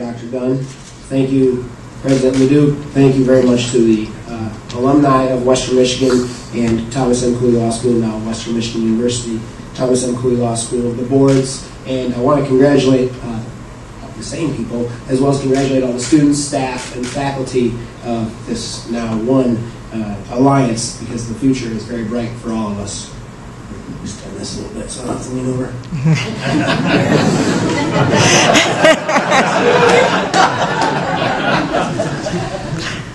Dr. Dunn. Thank you, President Leduc. Thank you very much to the alumni of Western Michigan and Thomas M. Cooley Law School, now Western Michigan University, Thomas M. Cooley Law School, the boards, and I want to congratulate the same people, as well as congratulate all the students, staff, and faculty of this now one alliance, because the future is very bright for all of us. Just turn this a little bit so I don't have to lean over.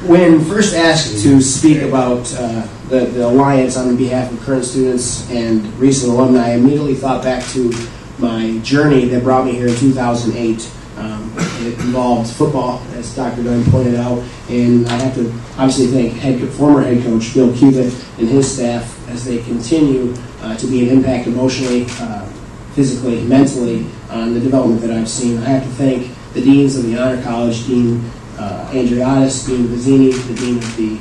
When first asked to speak about the alliance on behalf of current students and recent alumni, I immediately thought back to my journey that brought me here in 2008. It involved football, as Dr. Dunn pointed out, and I have to obviously thank former head coach Bill Cubitt and his staff as they continue to be an impact emotionally, physically, mentally on the development that I've seen. I have to thank the deans of the Honor College, Dean Andriotis, Dean Vizzini, the dean of the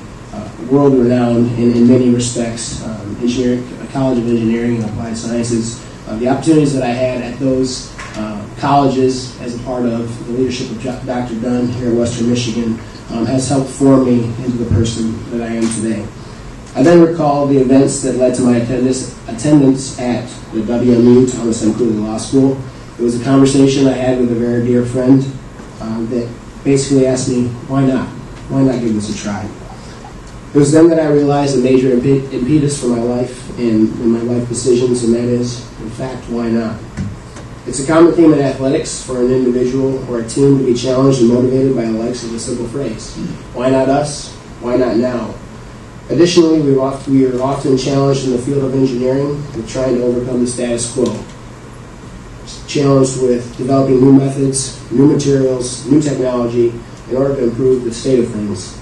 world-renowned in many respects College of Engineering and Applied Sciences. The opportunities that I had at those colleges as a part of the leadership of Dr. Dunn here at Western Michigan has helped form me into the person that I am today. I then recall the events that led to my attendance at the WMU Thomas M. Cooley Law School. It was a conversation I had with a very dear friend that basically asked me, why not? Why not give this a try? It was then that I realized a major impetus for my life and my life decisions, and that is, in fact, why not? It's a common theme in athletics for an individual or a team to be challenged and motivated by the likes of a simple phrase. Why not us? Why not now? Additionally, we are often challenged in the field of engineering with trying to overcome the status quo. Challenged with developing new methods, new materials, new technology in order to improve the state of things.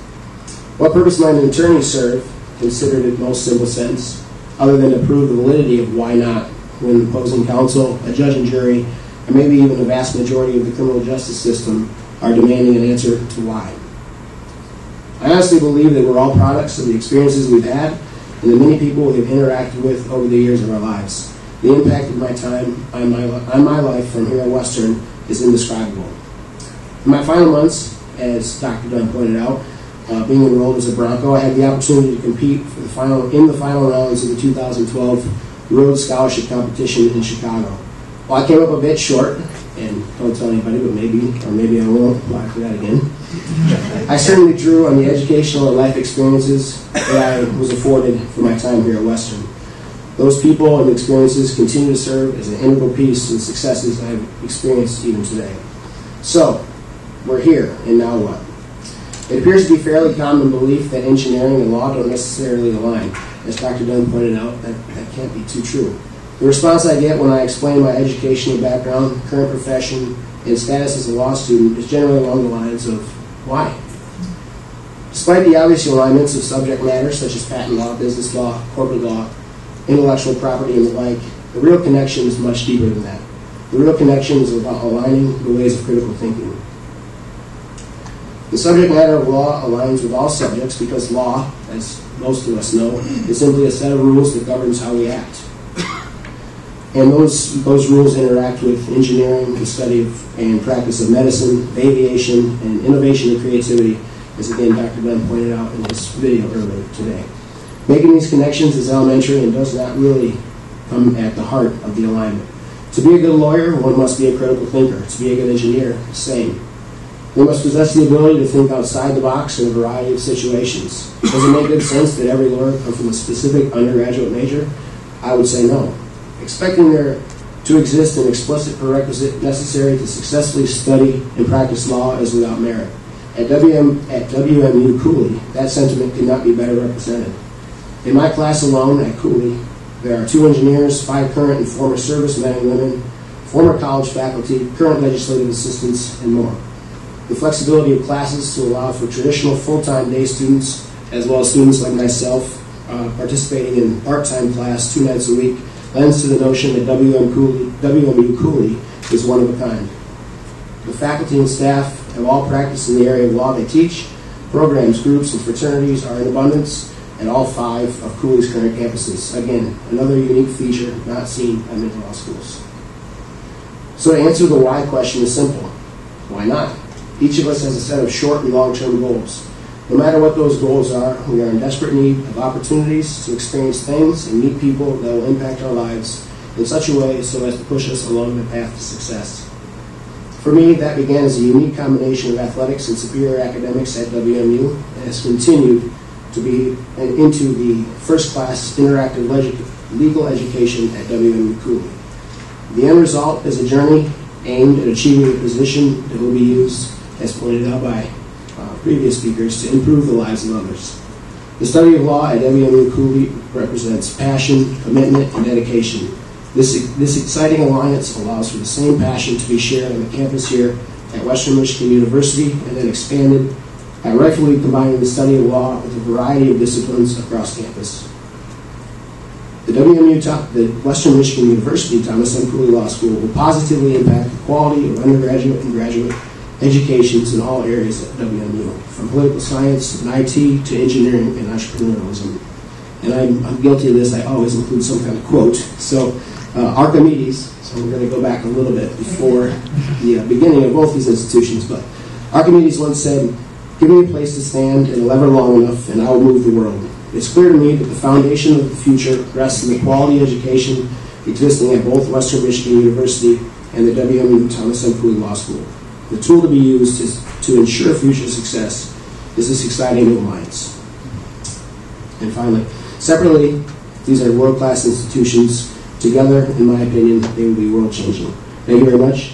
What purpose might an attorney serve, considered in most simple sense, other than to prove the validity of why not when opposing counsel, a judge and jury, and maybe even the vast majority of the criminal justice system are demanding an answer to why? I honestly believe that we're all products of the experiences we've had and the many people we've interacted with over the years of our lives. The impact of my time on my life from here at Western is indescribable. In my final months, as Dr. Dunn pointed out, being enrolled as a Bronco, I had the opportunity to compete in the final rounds of the 2012 Rhodes Scholarship Competition in Chicago. Well, I came up a bit short, and don't tell anybody, but maybe I will apply for that again. I certainly drew on the educational and life experiences that I was afforded for my time here at Western. Those people and experiences continue to serve as an integral piece to the successes I've experienced even today. So, we're here, and now what? It appears to be fairly common belief that engineering and law don't necessarily align. As Dr. Dunn pointed out, that can't be too true. The response I get when I explain my educational background, current profession, and status as a law student is generally along the lines of, why? Despite the obvious alignments of subject matter such as patent law, business law, corporate law, intellectual property, and the like, the real connection is much deeper than that. The real connection is about aligning the ways of critical thinking. The subject matter of law aligns with all subjects because law, as most of us know, is simply a set of rules that governs how we act. And those rules interact with engineering, the study of and practice of medicine, aviation, and innovation and creativity, as again Dr. Dunn pointed out in his video earlier today. Making these connections is elementary and does not really come at the heart of the alignment. To be a good lawyer, one must be a critical thinker. To be a good engineer, the same. One must possess the ability to think outside the box in a variety of situations. Does it make good sense that every lawyer come from a specific undergraduate major? I would say no. Expecting there to exist an explicit prerequisite necessary to successfully study and practice law is without merit. At WMU Cooley, that sentiment could not be better represented. In my class alone at Cooley, there are 2 engineers, 5 current and former servicemen and women, former college faculty, current legislative assistants, and more. The flexibility of classes to allow for traditional full-time day students, as well as students like myself, participating in part-time class 2 nights a week, lends to the notion that WMU Cooley is one of a kind. The faculty and staff have all practiced in the area of law they teach. Programs, groups, and fraternities are in abundance at all 5 of Cooley's current campuses. Again, another unique feature not seen at many law schools. So to answer the why question is simple. Why not? Each of us has a set of short and long-term goals. No matter what those goals are, we are in desperate need of opportunities to experience things and meet people that will impact our lives in such a way so as to push us along the path to success. For me, that began as a unique combination of athletics and superior academics at WMU, and has continued to be into the first-class interactive legal education at WMU Cooley. The end result is a journey aimed at achieving a position that will be used, as pointed out by previous speakers, to improve the lives of others. The study of law at WMU Cooley represents passion, commitment, and dedication. This exciting alliance allows for the same passion to be shared on the campus here at Western Michigan University and then expanded by rightfully combining the study of law with a variety of disciplines across campus. The Western Michigan University Thomas M. Cooley Law School will positively impact the quality of undergraduate and graduate educations in all areas at WMU, from political science and IT to engineering and entrepreneurialism. And I'm guilty of this, I always include some kind of quote. So Archimedes, so we're going to go back a little bit before the beginning of both these institutions, but Archimedes once said, "Give me a place to stand and a lever long enough and I will move the world." It's clear to me that the foundation of the future rests in the quality education existing at both Western Michigan University and the WMU Thomas M. Cooley Law School. The tool to be used to ensure future success is this exciting new alliance. And finally, separately, these are world-class institutions. Together, in my opinion, they will be world-changing. Thank you very much.